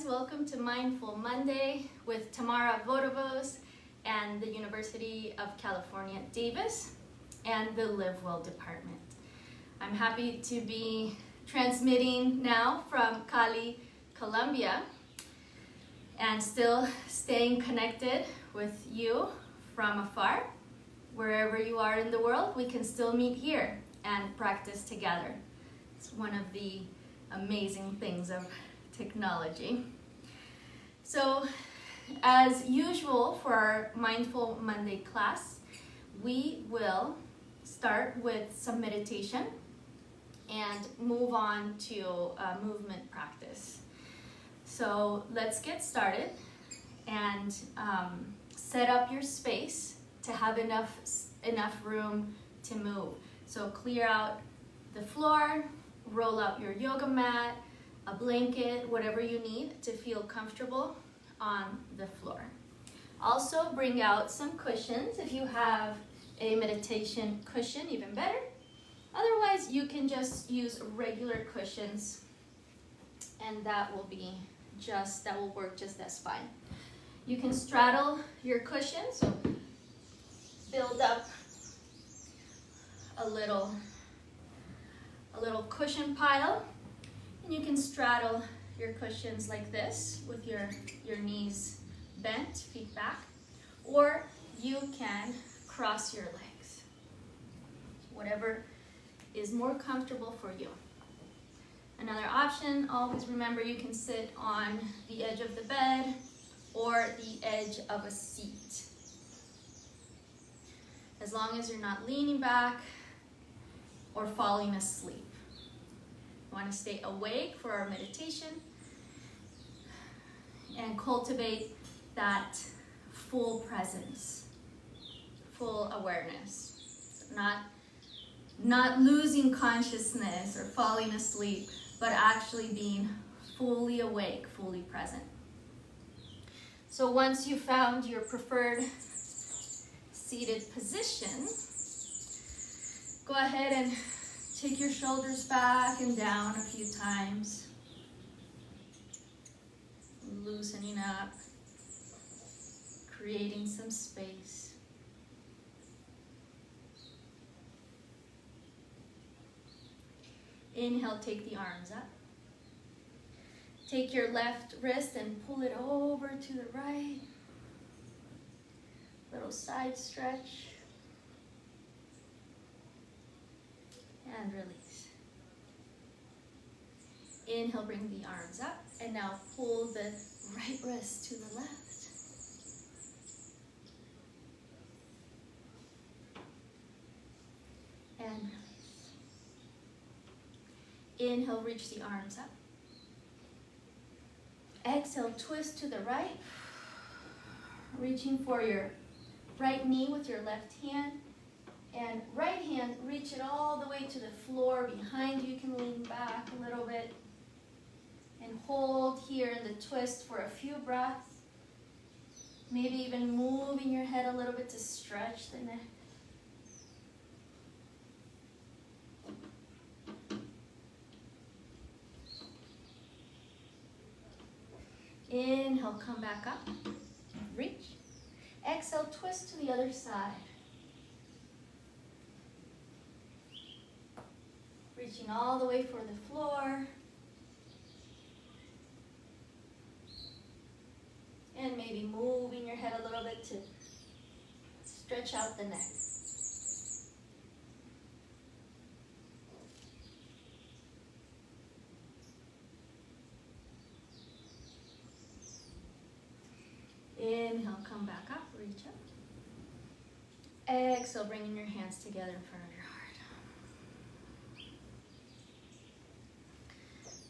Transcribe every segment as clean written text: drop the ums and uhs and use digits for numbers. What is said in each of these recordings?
friends, welcome to Mindful Monday with Tamara Vodovos and the University of California, Davis, and the Live Well Department. I'm happy to be transmitting now from Cali, Colombia, and still staying connected with you from afar. Wherever you are in the world, we can still meet here and practice together. It's one of the amazing things of technology. So, as usual for our Mindful Monday class, we will start with some meditation and move on to a movement practice. So let's get started and set up your space to have enough room to move. So clear out the floor, roll out your yoga mat, a blanket, whatever you need to feel comfortable on the floor. Also bring out some cushions. If you have a meditation cushion, even better. Otherwise, you can just use regular cushions and that will work just as fine. You can straddle your cushion, so build up a little cushion pile. And you can straddle your cushions like this with your knees bent, feet back, or you can cross your legs. Whatever is more comfortable for you. Another option, always remember you can sit on the edge of the bed or the edge of a seat. As long as you're not leaning back or falling asleep. You want to stay awake for our meditation and cultivate that full presence, full awareness. So not losing consciousness or falling asleep, but actually being fully awake, fully present. So once you found your preferred seated position, go ahead and take your shoulders back and down a few times. Loosening up, creating some space. Inhale, take the arms up. Take your left wrist and pull it over to the right. Little side stretch. And release. Inhale, bring the arms up, and now pull the right wrist to the left. And release. Inhale, reach the arms up. Exhale, twist to the right, reaching for your right knee with your left hand. And right hand, reach it all the way to the floor behind you. You can lean back a little bit and hold here in the twist for a few breaths. Maybe even moving your head a little bit to stretch the neck. Inhale, come back up, reach. Exhale, twist to the other side. Reaching all the way for the floor. And maybe moving your head a little bit to stretch out the neck. Inhale, come back up, reach up. Exhale, bringing your hands together in front of your heart.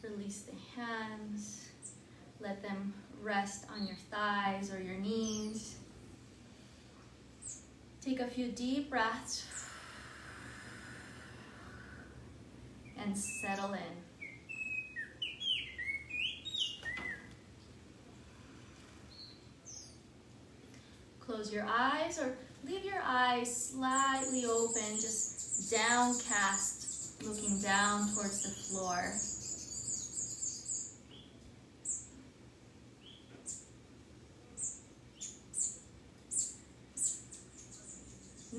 Release the hands. Let them rest on your thighs or your knees. Take a few deep breaths and settle in. Close your eyes or leave your eyes slightly open, just downcast, looking down towards the floor.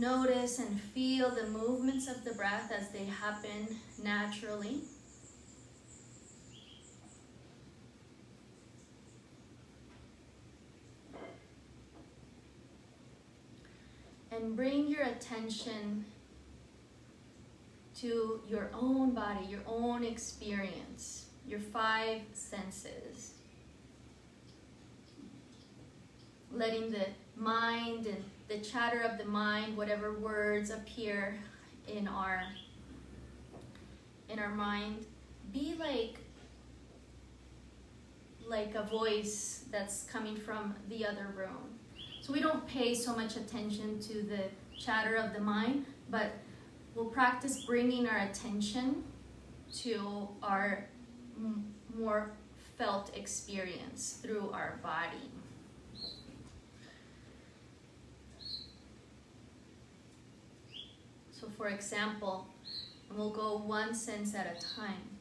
notice and feel the movements of the breath as they happen naturally. And bring your attention to your own body, your own experience, your 5 senses. Letting the mind and the chatter of the mind, whatever words appear in our mind, be like a voice that's coming from the other room. So we don't pay so much attention to the chatter of the mind, but we'll practice bringing our attention to our more felt experience through our body. So for example, and we'll go 1 sense at a time.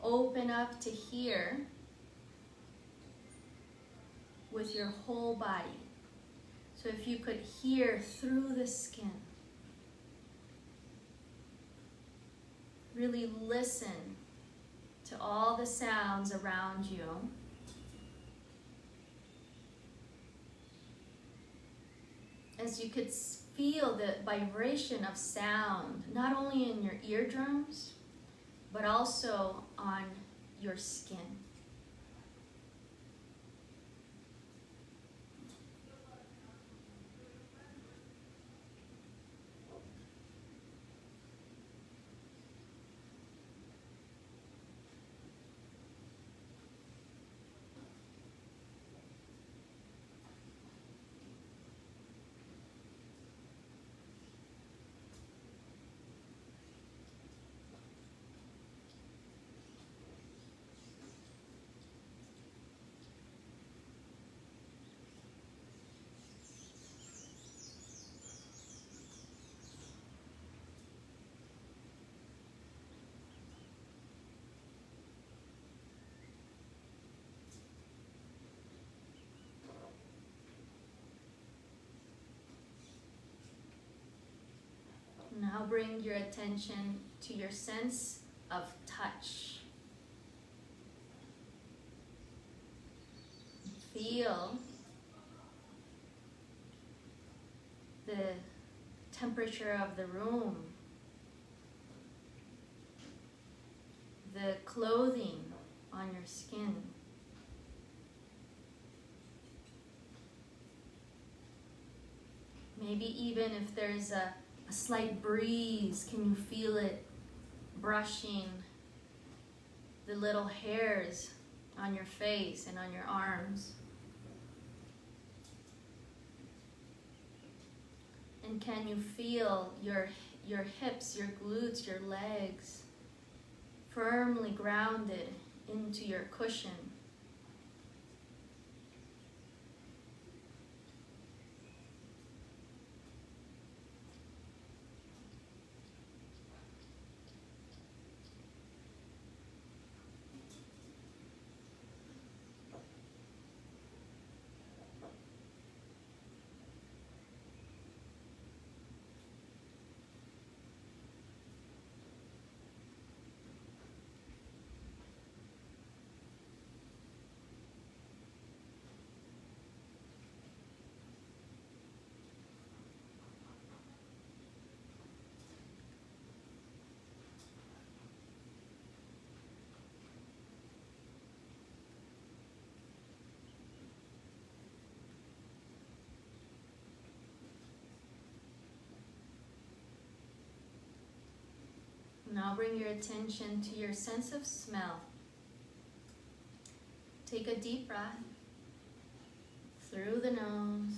Open up to here with your whole body. So if you could hear through the skin, really listen to all the sounds around you. As you could feel the vibration of sound, not only in your eardrums, but also on your skin. Now bring your attention to your sense of touch. Feel the temperature of the room, the clothing on your skin. Maybe even if there's a slight breeze, can you feel it brushing the little hairs on your face and on your arms? And can you feel your hips, your glutes, your legs firmly grounded into your cushion? Now bring your attention to your sense of smell. Take a deep breath through the nose.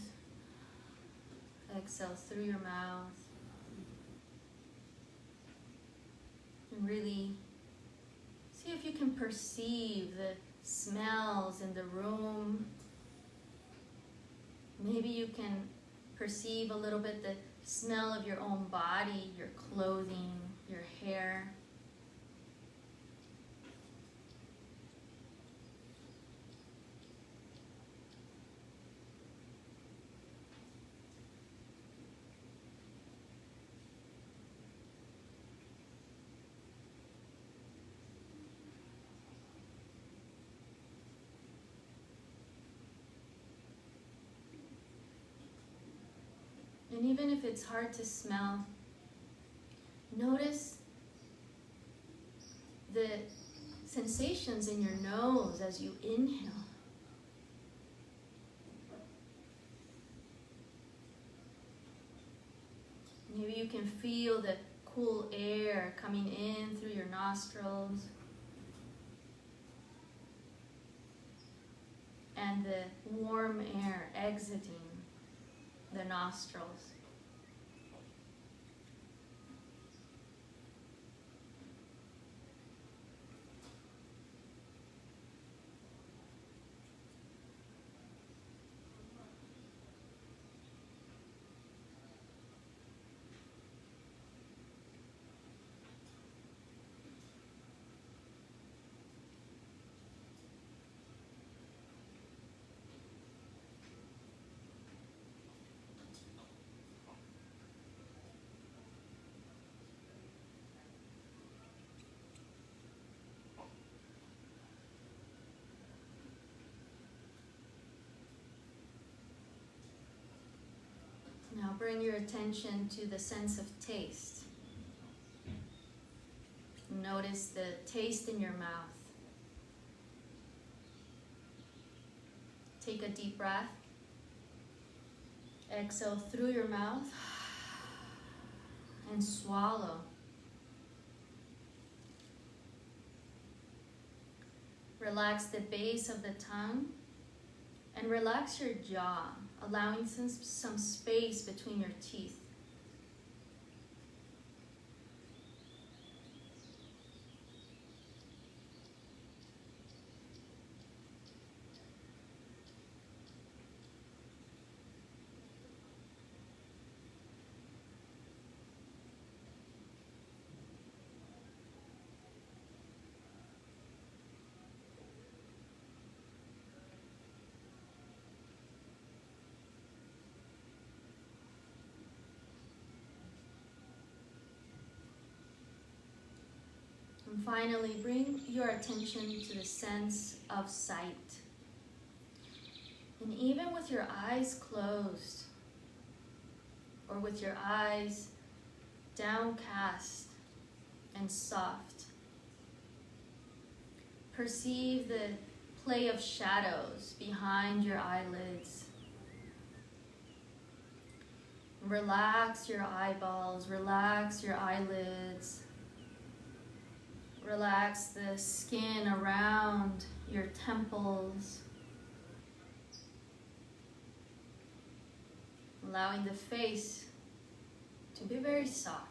Exhale through your mouth. And really see if you can perceive the smells in the room. Maybe you can perceive a little bit the smell of your own body, your clothing, your hair. And even if it's hard to smell, notice the sensations in your nose as you inhale. Maybe you can feel the cool air coming in through your nostrils and the warm air exiting the nostrils. Now bring your attention to the sense of taste. Notice the taste in your mouth. Take a deep breath. Exhale through your mouth and swallow. Relax the base of the tongue and relax your jaw, allowing some space between your teeth. And finally, bring your attention to the sense of sight. And even with your eyes closed, or with your eyes downcast and soft, perceive the play of shadows behind your eyelids. Relax your eyeballs, relax your eyelids. Relax the skin around your temples, allowing the face to be very soft.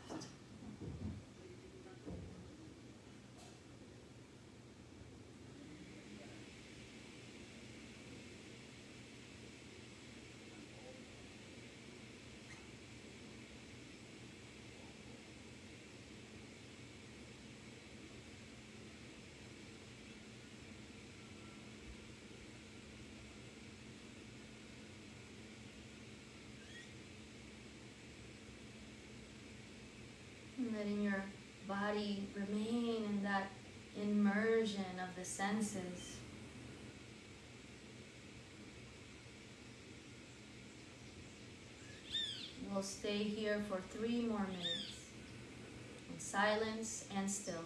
Letting your body remain in that immersion of the senses. We'll stay here for 3 more minutes in silence and stillness.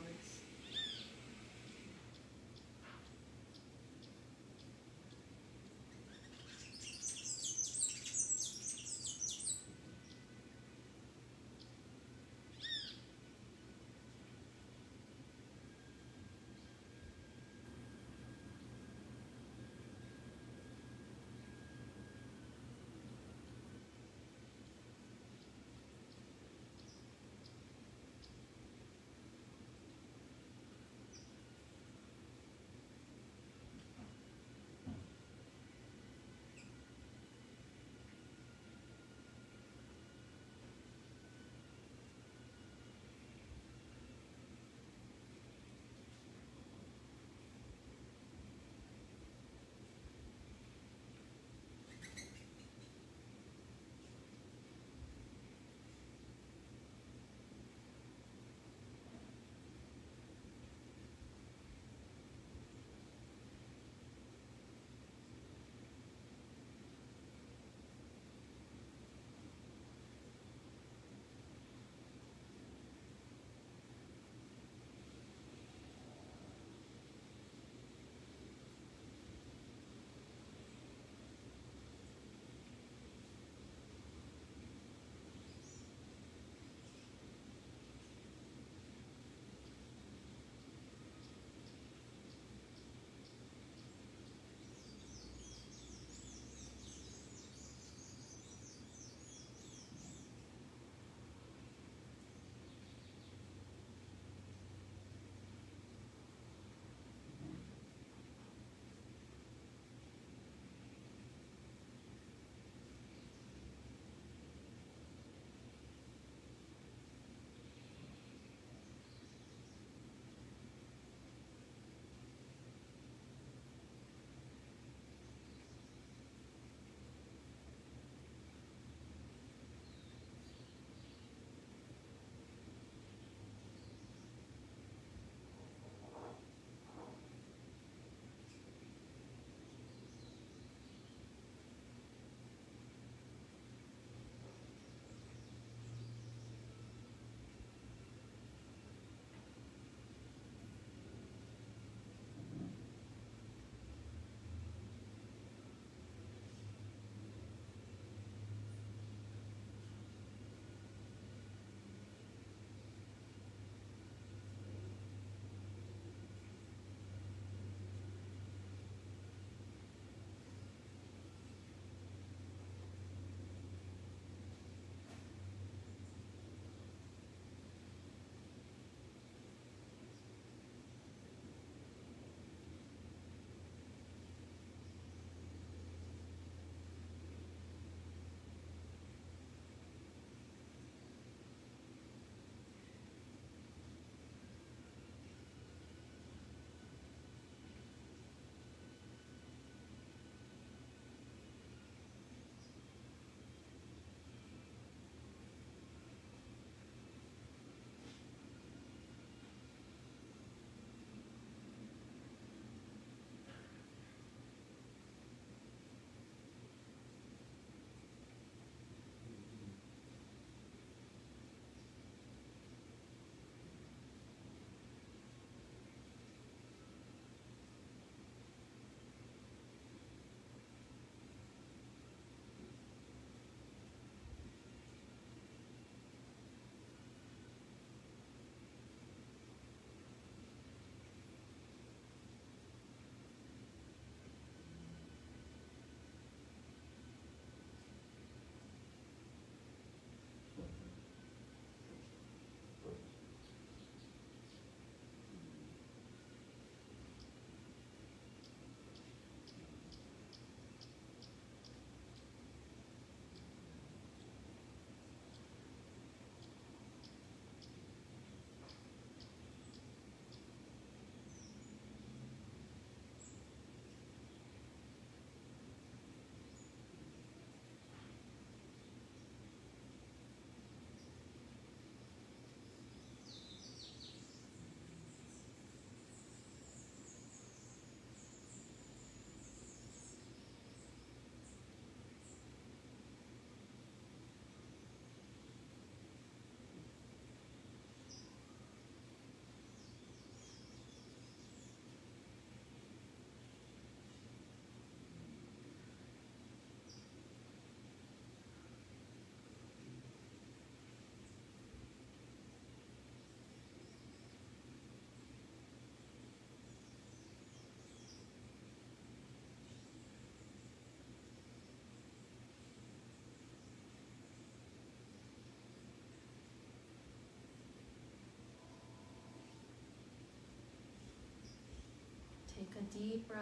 a deep breath.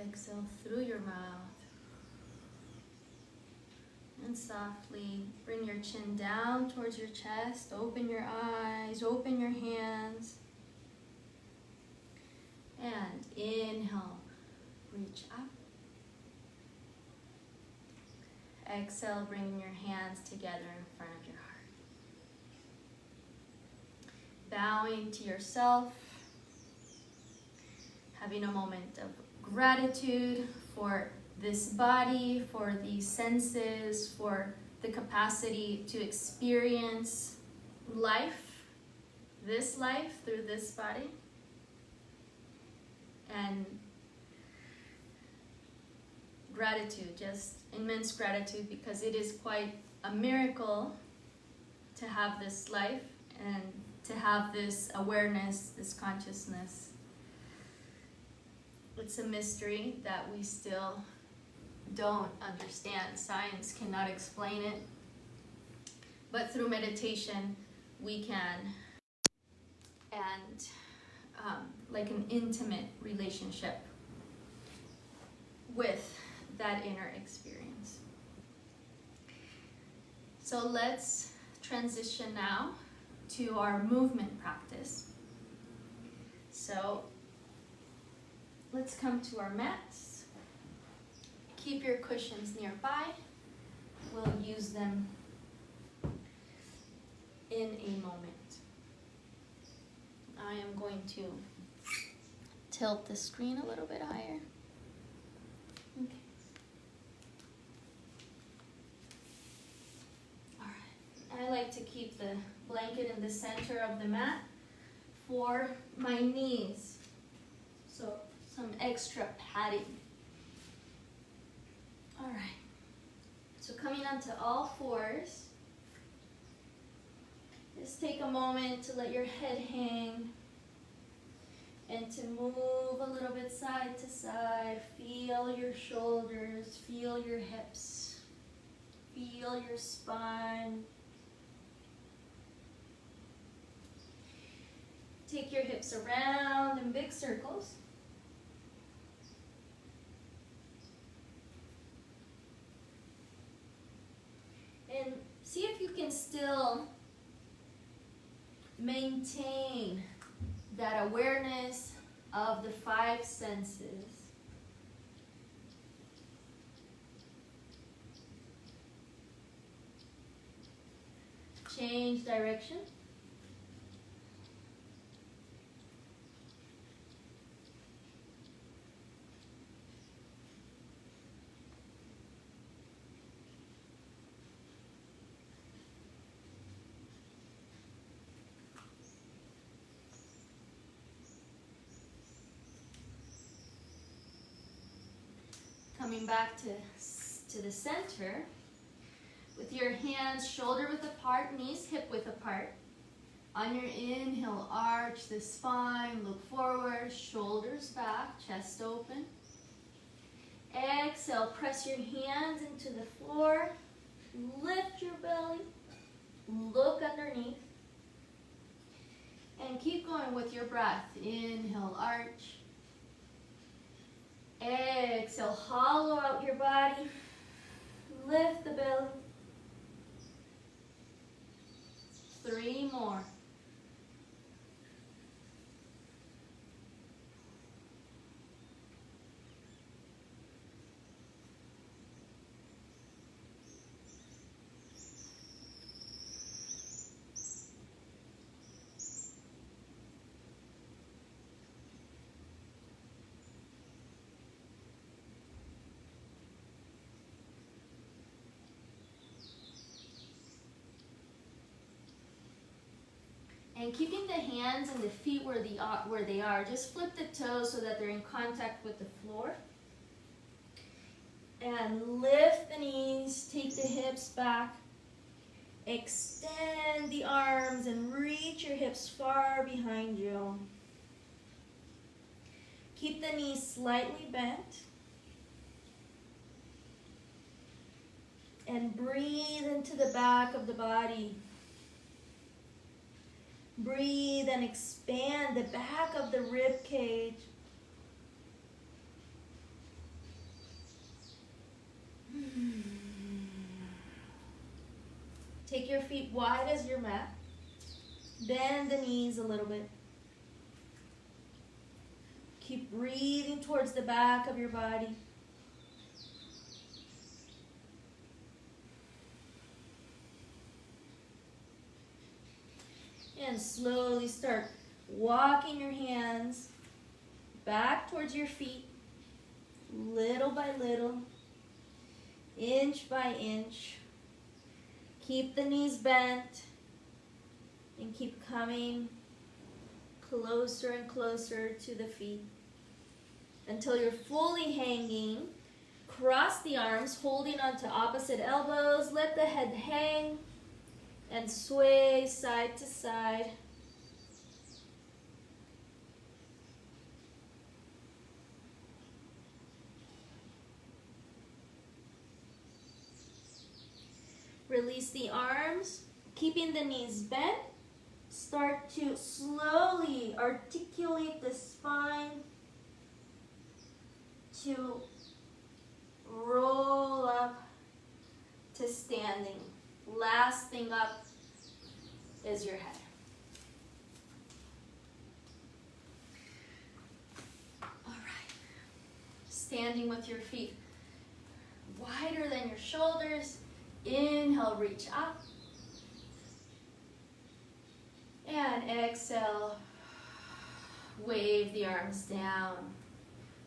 Exhale through your mouth. And softly bring your chin down towards your chest. Open your eyes, open your hands. And inhale, reach up. Exhale, bring your hands together in front of your heart. Bowing to yourself. Having a moment of gratitude for this body, for these senses, for the capacity to experience life, this life through this body. And gratitude, just immense gratitude, because it is quite a miracle to have this life and to have this awareness, this consciousness. It's a mystery that we still don't understand. Science cannot explain it. But through meditation, we can. And like an intimate relationship with that inner experience. So let's transition now to our movement practice. So let's come to our mats. Keep your cushions nearby. We'll use them in a moment. I am going to tilt the screen a little bit higher. Okay. All right. I like to keep the blanket in the center of the mat for my knees. So some extra padding. All right. So coming onto all fours. Just take a moment to let your head hang and to move a little bit side to side. Feel your shoulders, feel your hips, feel your spine. Take your hips around in big circles. And see if you can still maintain that awareness of the five senses. Change direction. Coming back to the center with your hands shoulder width apart, knees hip width apart. On your inhale, arch the spine, look forward, shoulders back, chest open. Exhale, press your hands into the floor, lift your belly, look underneath, and keep going with your breath. Inhale, arch. Exhale, hollow out your body, lift the belly. 3 more. And keeping the hands and the feet where they are, just flip the toes so that they're in contact with the floor. And lift the knees, take the hips back. Extend the arms and reach your hips far behind you. Keep the knees slightly bent. And breathe into the back of the body. Breathe and expand the back of the rib cage. Take your feet wide as your mat. Bend the knees a little bit. Keep breathing towards the back of your body. And slowly start walking your hands back towards your feet, little by little, inch by inch. Keep the knees bent and keep coming closer and closer to the feet until you're fully hanging. Cross the arms, holding onto opposite elbows. Let the head hang and sway side to side. Release the arms, keeping the knees bent. Start to slowly articulate the spine to roll up to standing. Last thing up is your head. All right. Standing with your feet wider than your shoulders. Inhale, reach up. And exhale, wave the arms down.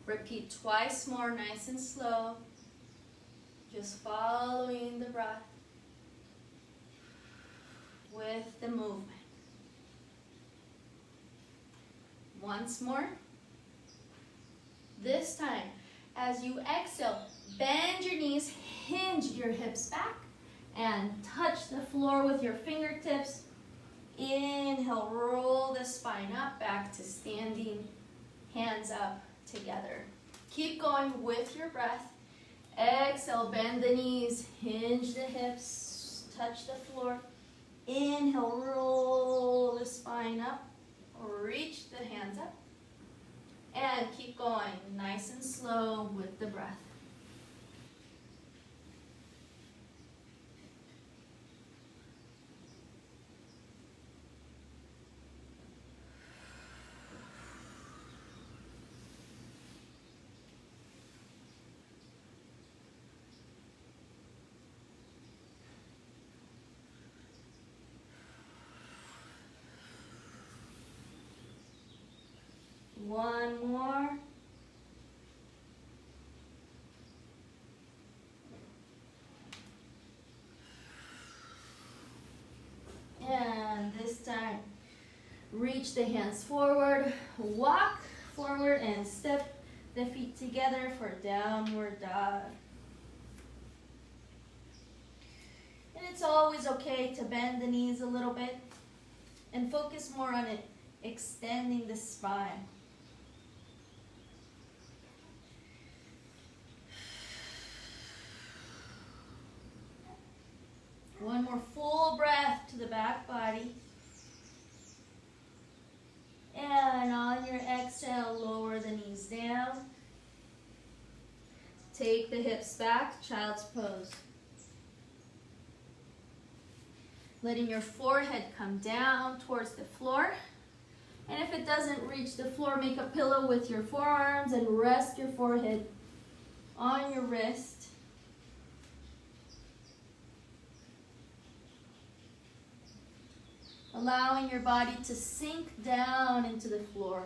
Repeat twice more, nice and slow. Just following the breath with the movement. Once more. This time, as you exhale, bend your knees, hinge your hips back, and touch the floor with your fingertips. Inhale, roll the spine up, back to standing, hands up together. Keep going with your breath. Exhale, bend the knees, hinge the hips, touch the floor. Inhale, roll the spine up, reach the hands up, and keep going nice and slow with the breath. One more. And this time, reach the hands forward, walk forward and step the feet together for downward dog. And it's always okay to bend the knees a little bit and focus more on it, extending the spine. One more full breath to the back body. And on your exhale, lower the knees down. Take the hips back, child's pose. Letting your forehead come down towards the floor. And if it doesn't reach the floor, make a pillow with your forearms and rest your forehead on your wrist. Allowing your body to sink down into the floor.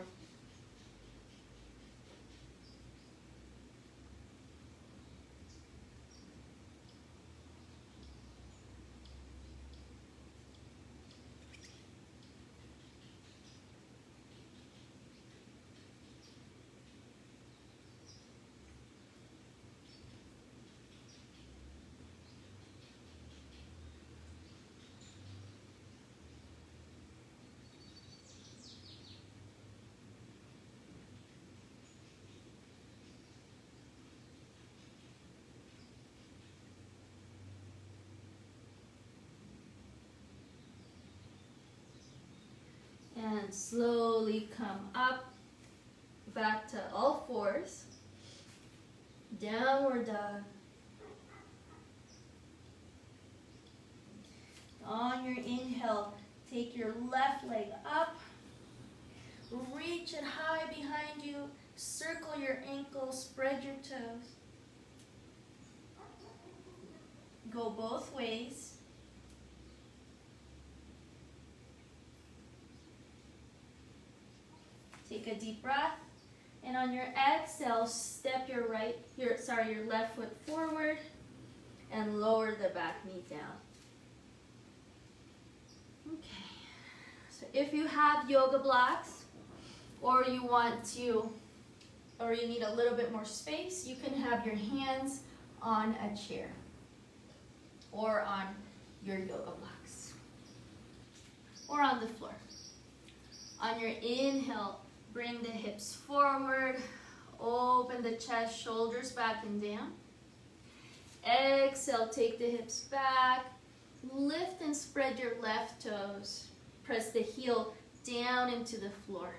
And slowly come up, back to all fours. Downward dog. On your inhale, take your left leg up. Reach it high behind you. Circle your ankles, spread your toes. Go both ways. Take a deep breath. And on your exhale, step your left foot forward and lower the back knee down. Okay. So if you have yoga blocks, or you need a little bit more space, you can have your hands on a chair or on your yoga blocks or on the floor. On your inhale, bring the hips forward, open the chest, shoulders back and down. Exhale, take the hips back, lift and spread your left toes. Press the heel down into the floor.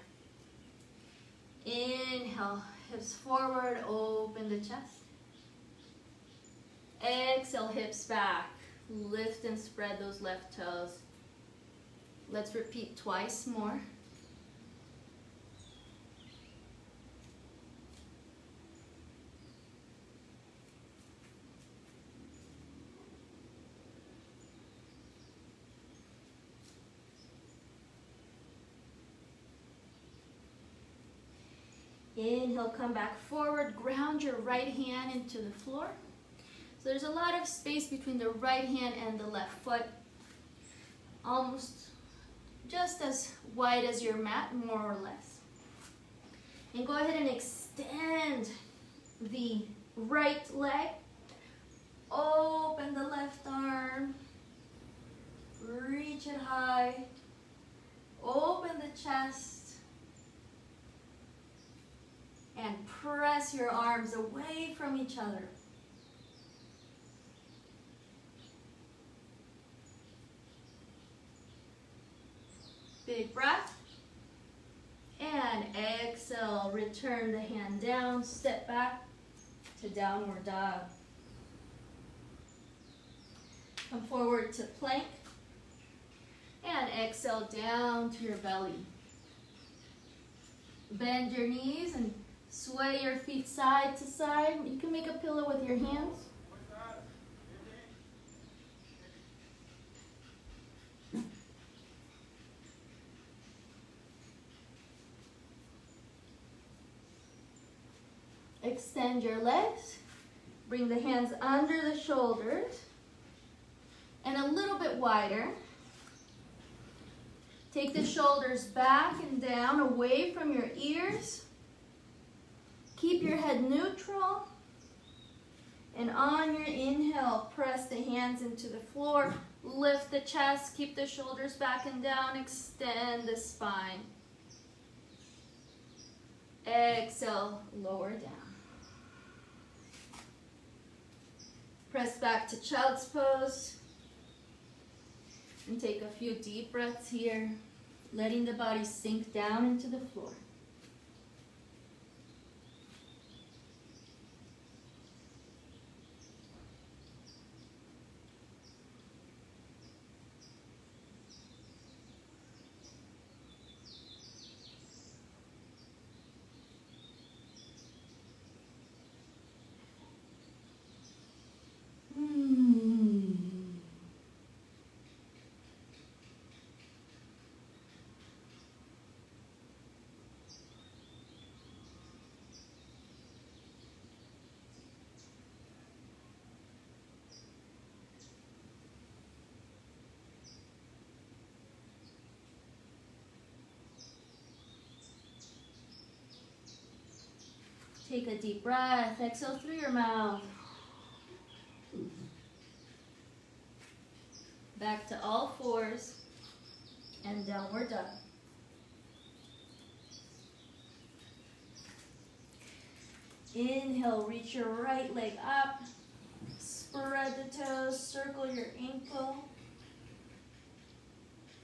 Inhale, hips forward, open the chest. Exhale, hips back, lift and spread those left toes. Let's repeat twice more. Inhale, come back forward, ground your right hand into the floor. So there's a lot of space between the right hand and the left foot. Almost just as wide as your mat, more or less. And go ahead and extend the right leg. Open the left arm. Reach it high. Open the chest. And press your arms away from each other. Big breath. And exhale, return the hand down, step back to downward dog. Come forward to plank. And exhale down to your belly. Bend your knees and sway your feet side to side. You can make a pillow with your hands. Extend your legs. Bring the hands under the shoulders and a little bit wider. Take the shoulders back and down, away from your ears. Keep your head neutral. And on your inhale, press the hands into the floor. Lift the chest, keep the shoulders back and down, extend the spine. Exhale, lower down. Press back to child's pose. And take a few deep breaths here, letting the body sink down into the floor. Take a deep breath, exhale through your mouth. Back to all fours and downward dog. Inhale, reach your right leg up. Spread the toes, circle your ankle.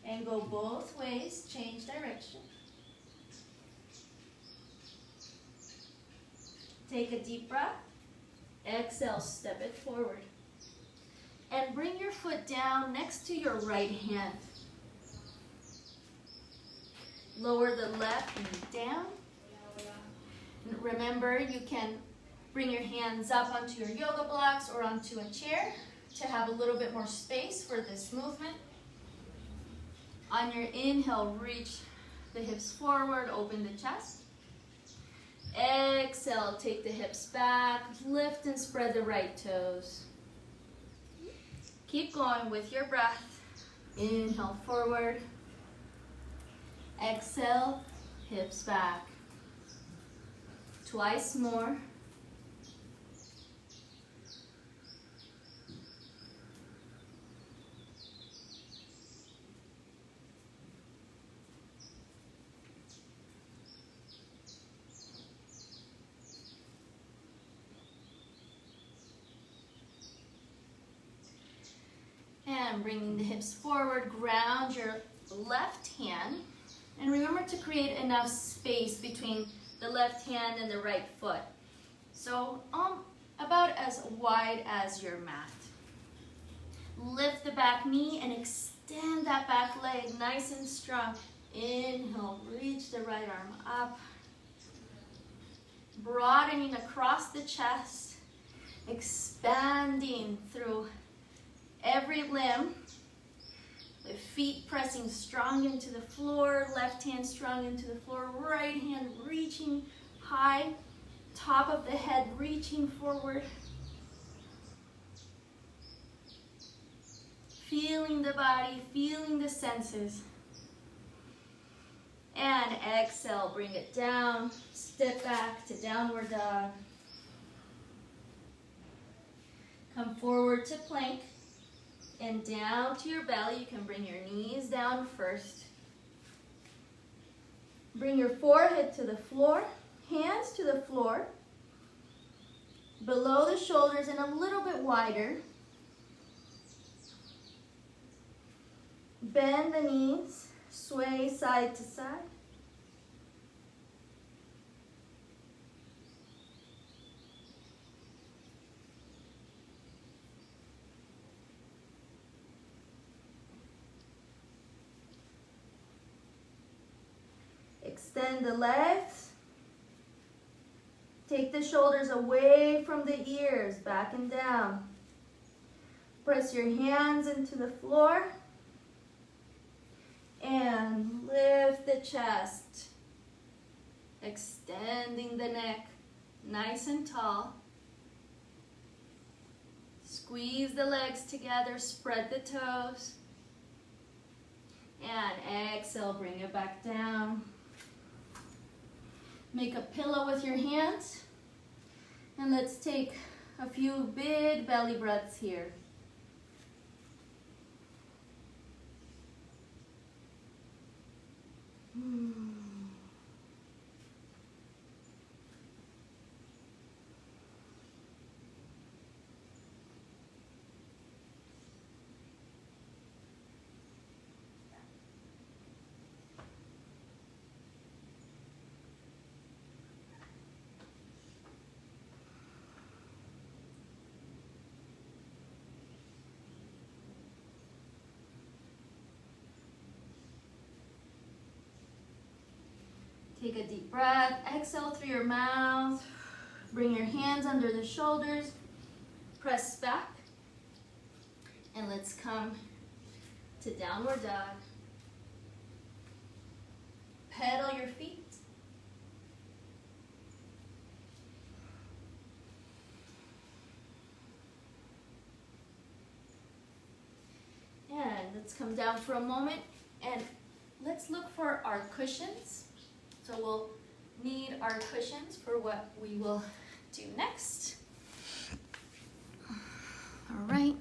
And go both ways, change direction. Take a deep breath. Exhale, step it forward. And bring your foot down next to your right hand. Lower the left knee down. And remember, you can bring your hands up onto your yoga blocks or onto a chair to have a little bit more space for this movement. On your inhale, reach the hips forward, open the chest. Exhale, take the hips back, lift and spread the right toes. Keep going with your breath. Inhale forward. Exhale, hips back. Twice more. And bringing the hips forward, ground your left hand. And remember to create enough space between the left hand and the right foot. So about as wide as your mat. Lift the back knee and extend that back leg nice and strong. Inhale, reach the right arm up. Broadening across the chest, expanding through every limb. The feet pressing strong into the floor, left hand strong into the floor, right hand reaching high, top of the head reaching forward. Feeling the body, feeling the senses. And exhale, bring it down, step back to downward dog. Come forward to plank. And down to your belly. You can bring your knees down first. Bring your forehead to the floor, hands to the floor, below the shoulders and a little bit wider. Bend the knees, sway side to side. Extend the legs. Take the shoulders away from the ears, back and down. Press your hands into the floor. And lift the chest. Extending the neck, nice and tall. Squeeze the legs together, spread the toes. And exhale, bring it back down. Make a pillow with your hands. And let's take a few big belly breaths here. Take a deep breath, exhale through your mouth. Bring your hands under the shoulders, press back. And let's come to downward dog. Pedal your feet. And let's come down for a moment and let's look for our cushions. So we'll need our cushions for what we will do next. All right.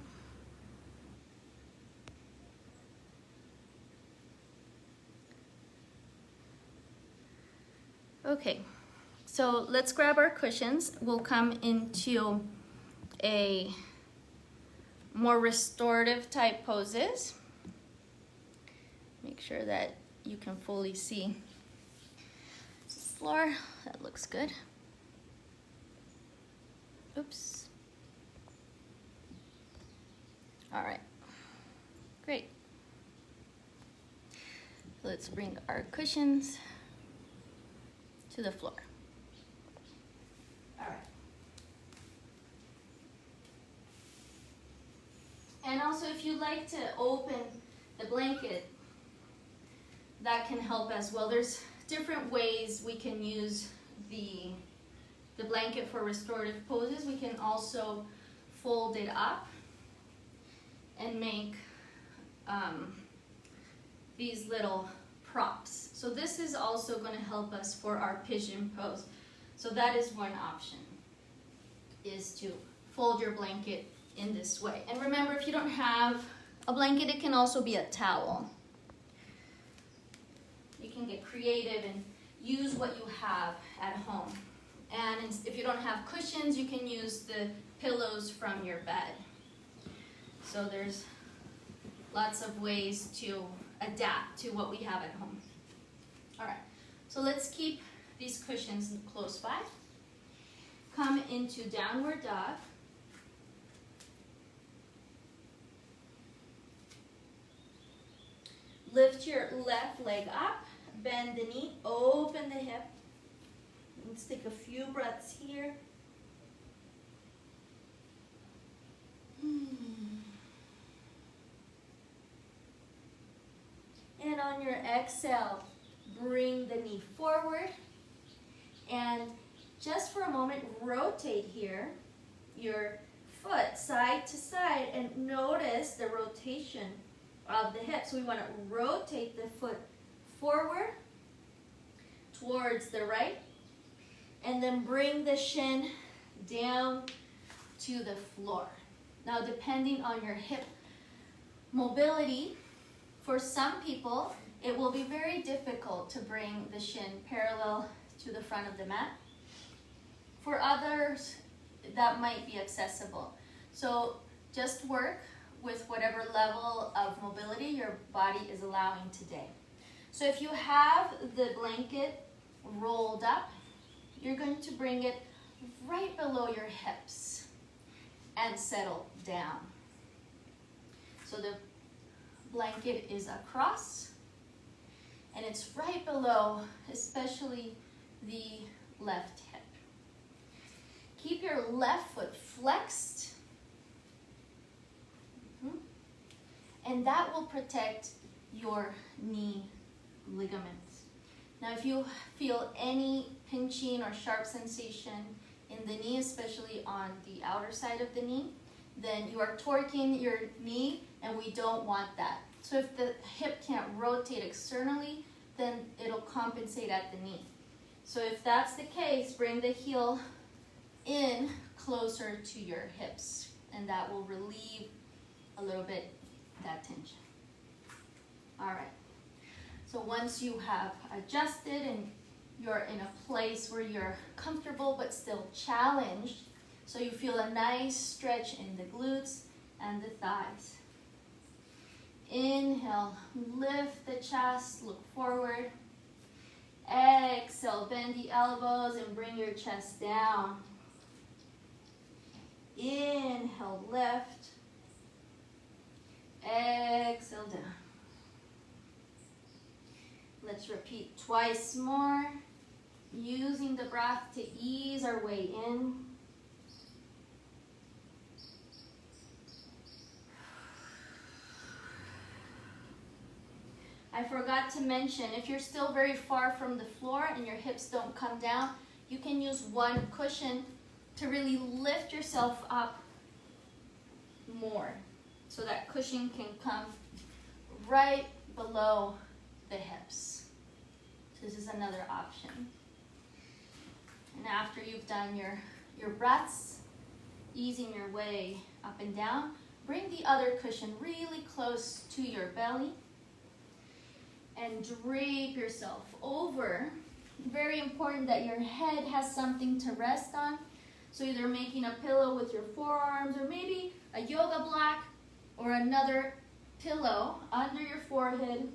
Okay, so let's grab our cushions. We'll come into a more restorative type poses. Make sure that you can fully see the floor. That looks good. Oops. All right, great. Let's bring our cushions to the floor. All right. And also, if you like to open the blanket, that can help as well. There's different ways we can use the blanket for restorative poses. We can also fold it up and make these little props. So this is also going to help us for our pigeon pose. So that is one option, is to fold your blanket in this way. And remember, if you don't have a blanket, it can also be a towel. You can get creative and use what you have at home. And if you don't have cushions, you can use the pillows from your bed. So there's lots of ways to adapt to what we have at home. All right, so let's keep these cushions close by. Come into downward dog. Lift your left leg up, bend the knee, open the hip. Let's take a few breaths here. And on your exhale, bring the knee forward. And just for a moment, rotate here, your foot side to side, and notice the rotation of the hips. We want to rotate the foot forward towards the right, and then bring the shin down to the floor. Now, depending on your hip mobility, for some people, it will be very difficult to bring the shin parallel to the front of the mat. For others, that might be accessible. So just work with whatever level of mobility your body is allowing today. So if you have the blanket rolled up, you're going to bring it right below your hips and settle down. So the blanket is across, and it's right below, especially the left hip. Keep your left foot flexed, and that will protect your knee ligaments. Now, if you feel any pinching or sharp sensation in the knee, especially on the outer side of the knee, then you are torquing your knee, and we don't want that. So if the hip can't rotate externally, then it'll compensate at the knee. So if that's the case, bring the heel in closer to your hips, and that will relieve a little bit that tension. All right. So once you have adjusted and you're in a place where you're comfortable but still challenged, so you feel a nice stretch in the glutes and the thighs. Inhale, lift the chest, look forward. Exhale, bend the elbows and bring your chest down. Inhale, lift. Exhale, down. Let's repeat twice more, using the breath to ease our way in. I forgot to mention, if you're still very far from the floor and your hips don't come down, you can use one cushion to really lift yourself up more. So that cushion can come right below the hips. So this is another option. And after you've done your breaths, easing your way up and down, bring the other cushion really close to your belly and drape yourself over. Very important that your head has something to rest on. So either making a pillow with your forearms, or maybe a yoga block or another pillow under your forehead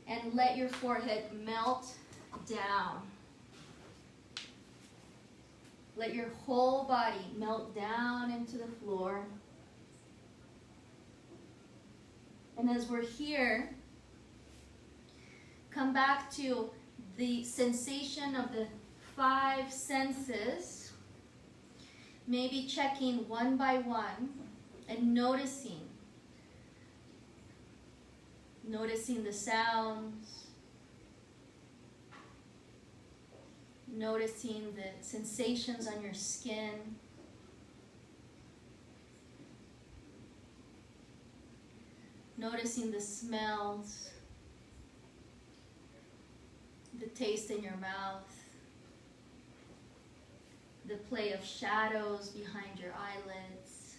And let your forehead melt down. Let your whole body melt down into the floor. And as we're here, come back to the sensation of the 5 senses, maybe checking one by one and noticing the sounds, noticing the sensations on your skin, noticing the smells, the taste in your mouth, the play of shadows behind your eyelids.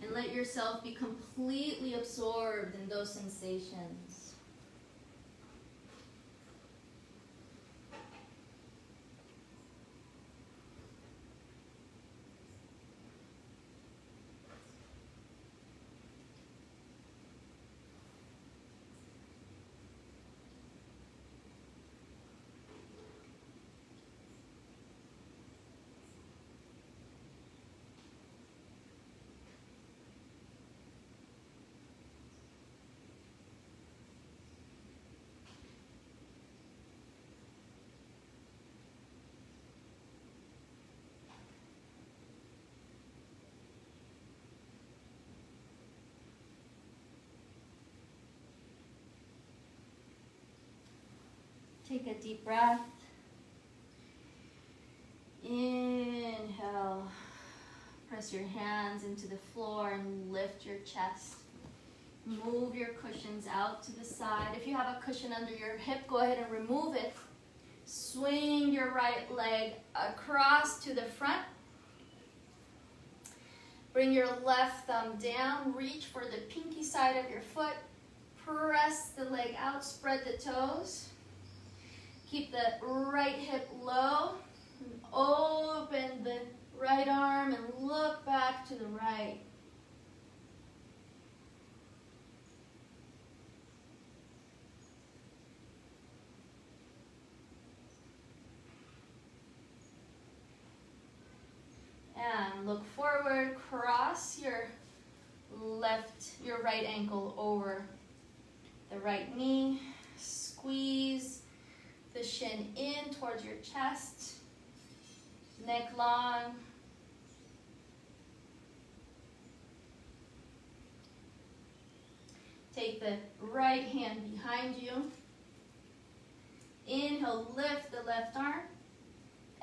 And let yourself be completely absorbed in those sensations. Take a deep breath. Inhale. Press your hands into the floor and lift your chest. Move your cushions out to the side. If you have a cushion under your hip, go ahead and remove it. Swing your right leg across to the front. Bring your left thumb down. Reach for the pinky side of your foot. Press the leg out. Spread the toes. Keep the right hip low. Open the right arm and look back to the right. And look forward, cross your right ankle over the right knee. Squeeze the shin in towards your chest, neck long. Take the right hand behind you. Inhale, lift the left arm.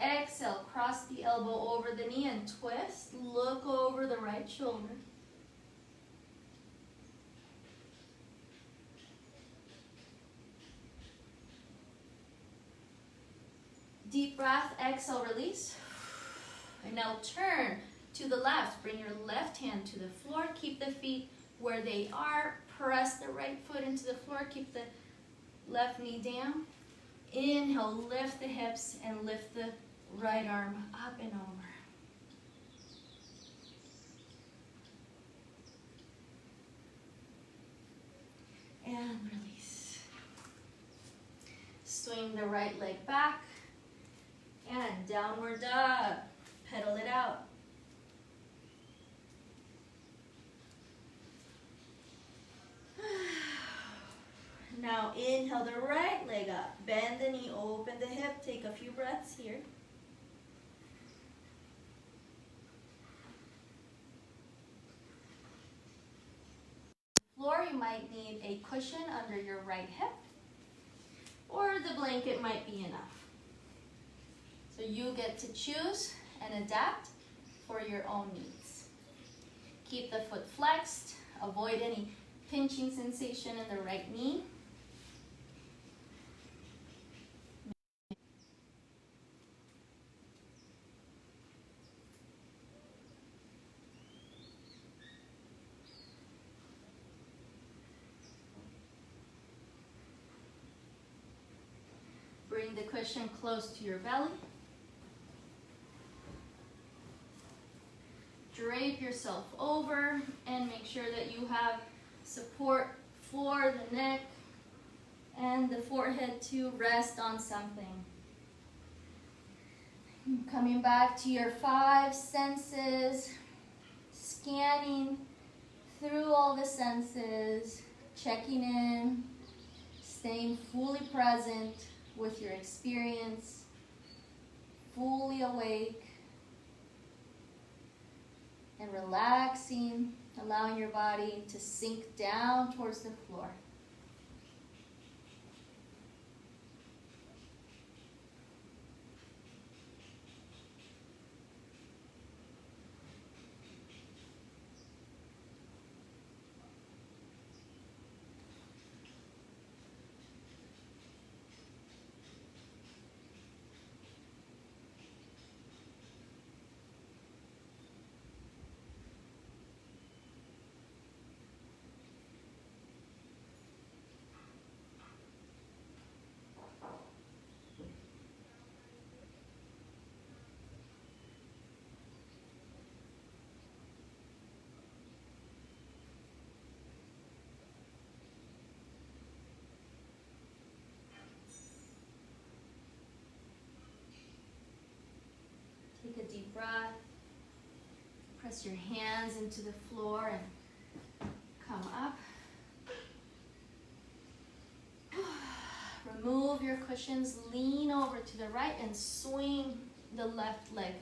Exhale, cross the elbow over the knee and twist. Look over the right shoulder. Deep breath, exhale, release. And now turn to the left. Bring your left hand to the floor. Keep the feet where they are. Press the right foot into the floor. Keep the left knee down. Inhale, lift the hips and lift the right arm up and over. And release. Swing the right leg back. And downward dog. Pedal it out. Now inhale the right leg up. Bend the knee, open the hip. Take a few breaths here. Floor, you might need a cushion under your right hip, or the blanket might be enough. So you get to choose and adapt for your own needs. Keep the foot flexed. Avoid any pinching sensation in the right knee. Bring the cushion close to your belly. Drape yourself over and make sure that you have support for the neck and the forehead to rest on something. Coming back to your 5 senses, scanning through all the senses, checking in, staying fully present with your experience, fully awake, and relaxing, allowing your body to sink down towards the floor. Take a deep breath. Press your hands into the floor and come up. Remove your cushions, lean over to the right and swing the left leg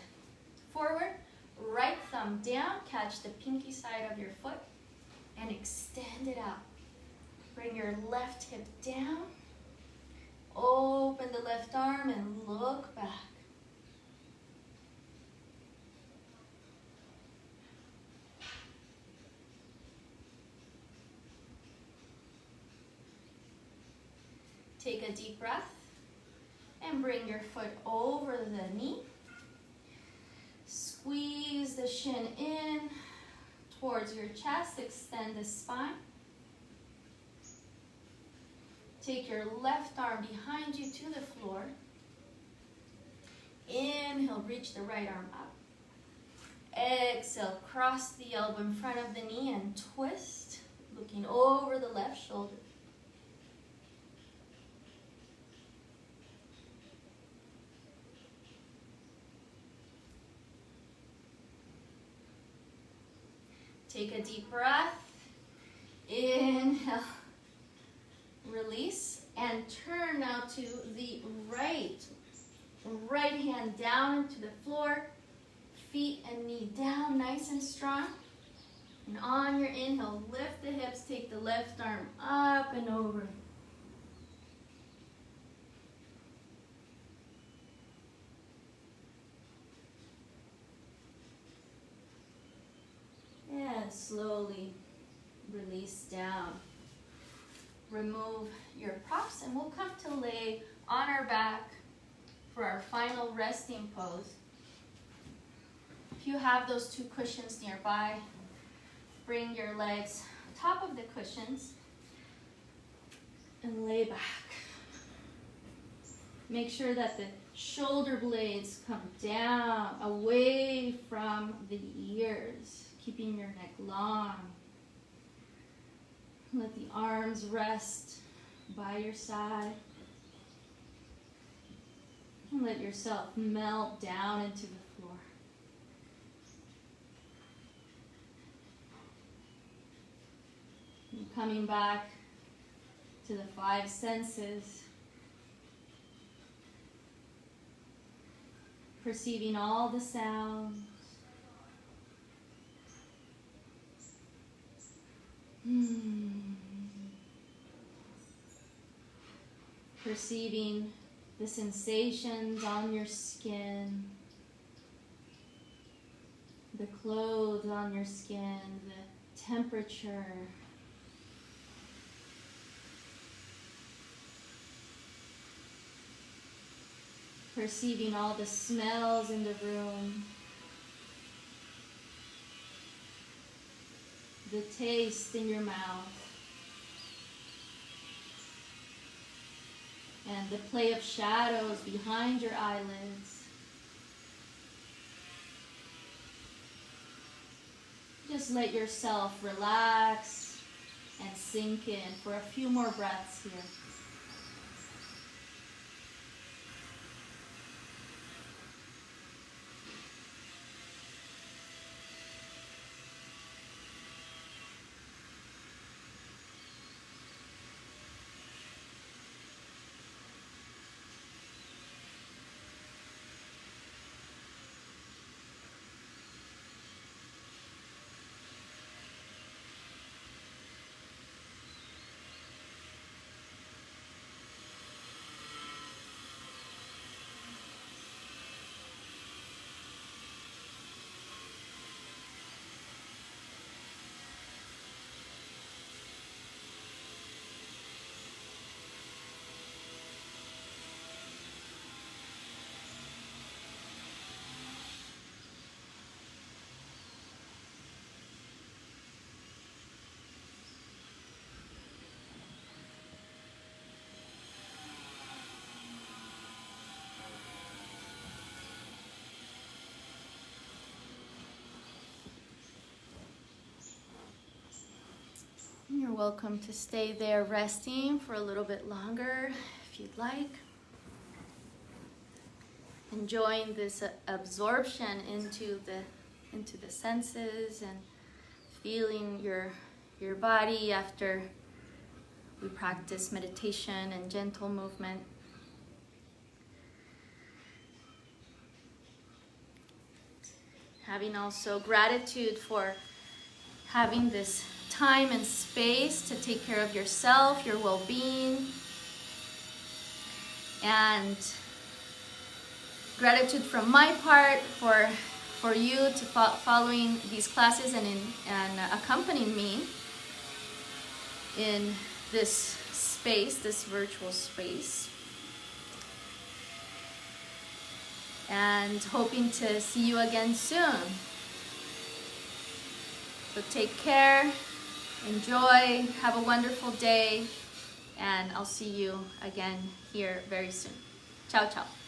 forward. Right thumb down, catch the pinky side of your foot and extend it out. Bring your left hip down. Open the left arm and look back. Take a deep breath and bring your foot over the knee. Squeeze the shin in towards your chest, extend the spine. Take your left arm behind you to the floor. Inhale, reach the right arm up. Exhale, cross the elbow in front of the knee and twist, looking over the left shoulder. Take a deep breath. Inhale. Release and turn now to the right. Right hand down into the floor. Feet and knee down, nice and strong. And on your inhale, lift the hips, take the left arm up and over. And slowly release down. Remove your props and we'll come to lay on our back for our final resting pose. If you have those 2 cushions nearby, bring your legs top of the cushions and lay back. Make sure that the shoulder blades come down away from the ears, keeping your neck long. Let the arms rest by your side. And let yourself melt down into the floor. And coming back to the 5 senses. Perceiving all the sounds. Perceiving the sensations on your skin, the clothes on your skin, the temperature. Perceiving all the smells in the room. The taste in your mouth. And the play of shadows behind your eyelids. Just let yourself relax and sink in for a few more breaths here. You're welcome to stay there resting for a little bit longer if you'd like. Enjoying this absorption into the senses and feeling your body after we practice meditation and gentle movement. Having also gratitude for having this time and space to take care of yourself, your well-being, and gratitude from my part for you to following these classes and accompanying me in this space, this virtual space, and hoping to see you again soon. So take care. Enjoy, have a wonderful day, and I'll see you again here very soon. Ciao, ciao.